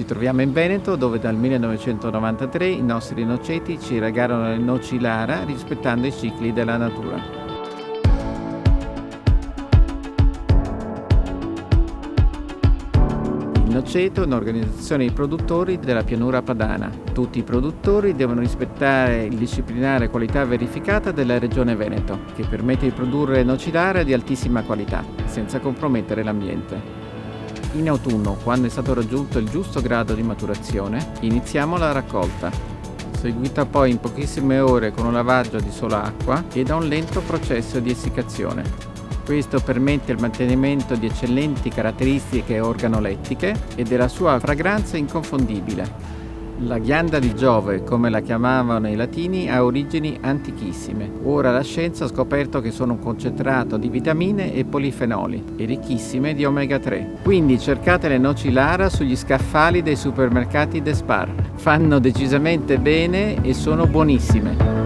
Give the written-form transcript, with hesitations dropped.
Ci troviamo in Veneto, dove dal 1993 i nostri noceti ci regalano le noci Lara rispettando i cicli della natura. Il Noceto è un'organizzazione di produttori della pianura padana. Tutti i produttori devono rispettare il disciplinare qualità verificata della Regione Veneto, che permette di produrre noci Lara di altissima qualità, senza compromettere l'ambiente. In autunno, quando è stato raggiunto il giusto grado di maturazione, iniziamo la raccolta, seguita poi in pochissime ore con un lavaggio di sola acqua e da un lento processo di essiccazione. Questo permette il mantenimento di eccellenti caratteristiche organolettiche e della sua fragranza inconfondibile. La ghianda di Giove, come la chiamavano i latini, ha origini antichissime. Ora la scienza ha scoperto che sono un concentrato di vitamine e polifenoli e ricchissime di omega 3. Quindi cercate le noci Lara sugli scaffali dei supermercati De Spar. Fanno decisamente bene e sono buonissime.